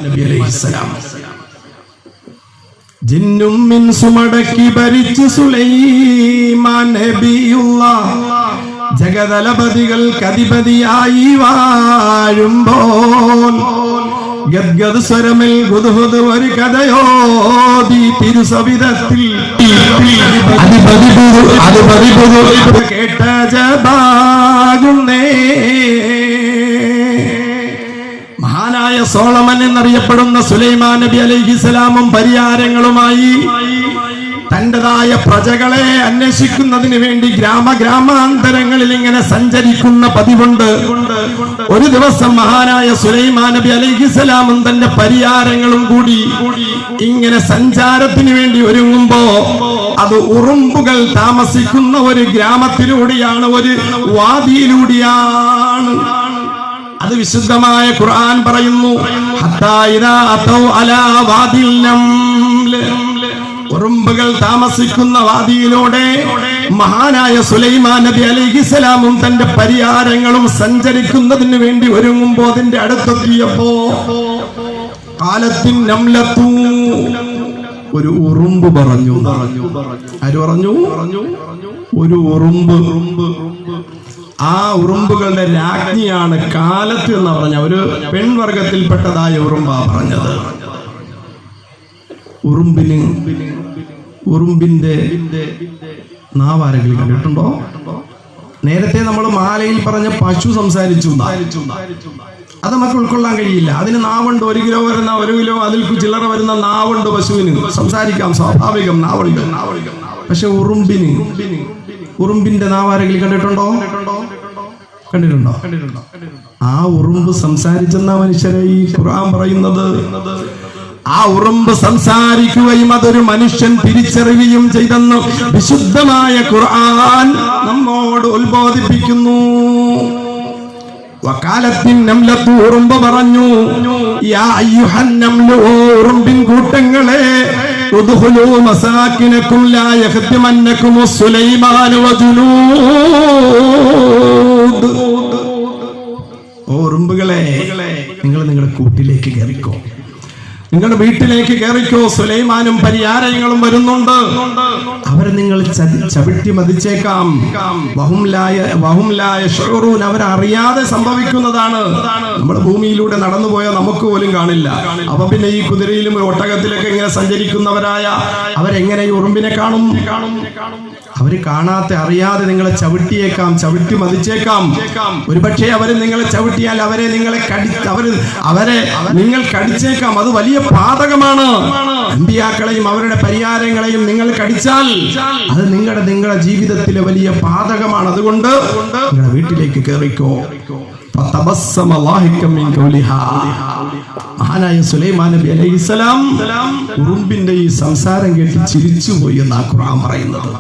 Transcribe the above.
നബി അലൈഹിസ്സലാം ജിന്നും മിൻസുമടക്കി ഭരിച്ചു സുലൈമാൻ നബിയുള്ളാഹ് ജഗദലപതികൾ കധിപതിയായി വാഴുമ്പോൾ ഗദ്ഗദ് സ്വരമിൽ ഗുദ്ഹുദ് ഒരു കഥയോതി തിരുസവിധത്തിൽ കേട്ട ജബാകുന്നേ. മഹാനായ സോളമൻ എന്നറിയപ്പെടുന്ന സുലൈമാൻ നബി അലൈഹിസ്സലാമും പരിയാരങ്ങളുമായി തന്റേതായ പ്രജകളെ അന്വേഷിക്കുന്നതിന് വേണ്ടി ഗ്രാമാന്തരങ്ങളിൽ ഇങ്ങനെ സഞ്ചരിക്കുന്ന പതിവുണ്ട്. ഒരു ദിവസം മഹാനായ സുലൈമാൻ നബി അലൈഹിസ്സലാമും തന്റെ പരിയാരങ്ങളും കൂടി ഇങ്ങനെ സഞ്ചാരത്തിന് വേണ്ടി ഒരുങ്ങുമ്പോ അത് ഉറുമ്പുകൾ താമസിക്കുന്ന ഒരു ഗ്രാമത്തിലൂടെയാണ്, ഒരു വാദിയിലൂടെയാണ്. അത് വിശുദ്ധമായ ഖുർആൻ പറയുന്നു, ഹത്താ ഇദാ അതൗ അലാ വാദിൽ നംൽ, ഉറുമ്പുകൾ താമസിക്കുന്ന വാദിയിലൂടെ മഹാനായ സുലൈമാൻ നബി അലൈഹിസ്സലാമും തന്റെ പരിയാരങ്ങളും സഞ്ചരിക്കുന്നതിന് വേണ്ടി ഒരുങ്ങുമ്പോ അതിന്റെ അടുത്തെത്തിയപ്പോ കാലത്തിൻ നംലത്തു, ഒരു ഉറുമ്പ് പറഞ്ഞു. ആര് പറഞ്ഞു? ഒരു ഉറുമ്പ്. ആ ഉറുമ്പുകളുടെ രാജ്ഞിയാണ് കാലത്ത് എന്ന് പറഞ്ഞ ഒരു പെൺവർഗത്തിൽപ്പെട്ടതായ ഉറുമ്പാ പറഞ്ഞത്. ഉറുമ്പിന്റെ നാവാരെങ്കിലും കണ്ടിട്ടുണ്ടോ? നേരത്തെ നമ്മൾ മാലയിൽ പറഞ്ഞ പശു സംസാരിച്ചു, അത് നമുക്ക് ഉൾക്കൊള്ളാൻ കഴിയില്ല. അതിന് നാവുണ്ട്, 1 കിലോ വരുന്ന 1 കിലോ അതിൽ ചില്ലറ വരുന്ന നാവുണ്ട്. പശുവിന് സംസാരിക്കാം, സ്വാഭാവികം, നാവുണ്ട്. പക്ഷെ ഉറുമ്പിന്റെ നാവാരെങ്കിലും കണ്ടിട്ടുണ്ടോ? ആ ഉറുമ്പ് സംസാരിച്ചെന്ന മനുഷ്യരെ ഈ ഖുർആൻ പറയുന്നത്. ആ ഉറുമ്പ് സംസാരിക്കുകയും അതൊരു മനുഷ്യൻ തിരിച്ചറിയുകയും ചെയ്തെന്ന് വിശുദ്ധമായ ഖുർആൻ നമ്മോട് ഉത്ബോധിപ്പിക്കുന്നു. വകാലത്തിൻ നംലത്തു, ഉറുമ്പ് പറഞ്ഞു, യാ അയ്യുഹൻ നംലു, ഉറുമ്പിൻ കൂട്ടങ്ങളെ, ഉദ്ഖുലൂ മസാകിനകും ലാ യഖ്തിമന്നകും സുലൈമാൻ വജുനൂദ്. ഉറുമ്പുകളെ, നിങ്ങൾ നിങ്ങളുടെ കൂട്ടിലേക്ക് കയറിക്കോ, നിങ്ങളുടെ വീട്ടിലേക്ക് കയറിക്കോ. സുലൈമാനും പരിയാരങ്ങളും വരുന്നുണ്ട്. അവരെ നിങ്ങൾ ചവിട്ടി മതിച്ചേക്കാം. അവരറിയാതെ സംഭവിക്കുന്നതാണ്. നമ്മുടെ ഭൂമിയിലൂടെ നടന്നുപോയാൽ നമുക്ക് പോലും കാണില്ല. അപ്പൊ പിന്നെ ഈ കുതിരയിലും ഒട്ടകത്തിലൊക്കെ ഇങ്ങനെ സഞ്ചരിക്കുന്നവരായ അവരെങ്ങനെ ഈ ഉറുമ്പിനെ കാണും? അവര് കാണാതെ അറിയാതെ നിങ്ങളെ ചവിട്ടിയേക്കാം, ചവിട്ടി മതിച്ചേക്കാം. ഒരുപക്ഷെ അവര് നിങ്ങളെ ചവിട്ടിയാൽ അവരെ നിങ്ങൾ കടിച്ചേക്കാം. അത് വലിയ പാതകമാണ്. അമ്പിയാക്കളെയും അവരുടെ പരിയാരങ്ങളെയും നിങ്ങൾ കടിച്ചാൽ അത് നിങ്ങളുടെ ജീവിതത്തിലെ വലിയ പാതകമാണ്. അതുകൊണ്ട് നിങ്ങളുടെ വീട്ടിലേക്ക് കയറിക്കോ. മഹാനായ സുലൈമാൻ നബി അലൈഹിസ്സലാം ഉറുമ്പിന്റെ ഈ സംസാരം കേട്ട് ചിരിച്ചുപോയി എന്നാ ഖുർആൻ പറയുന്നത്.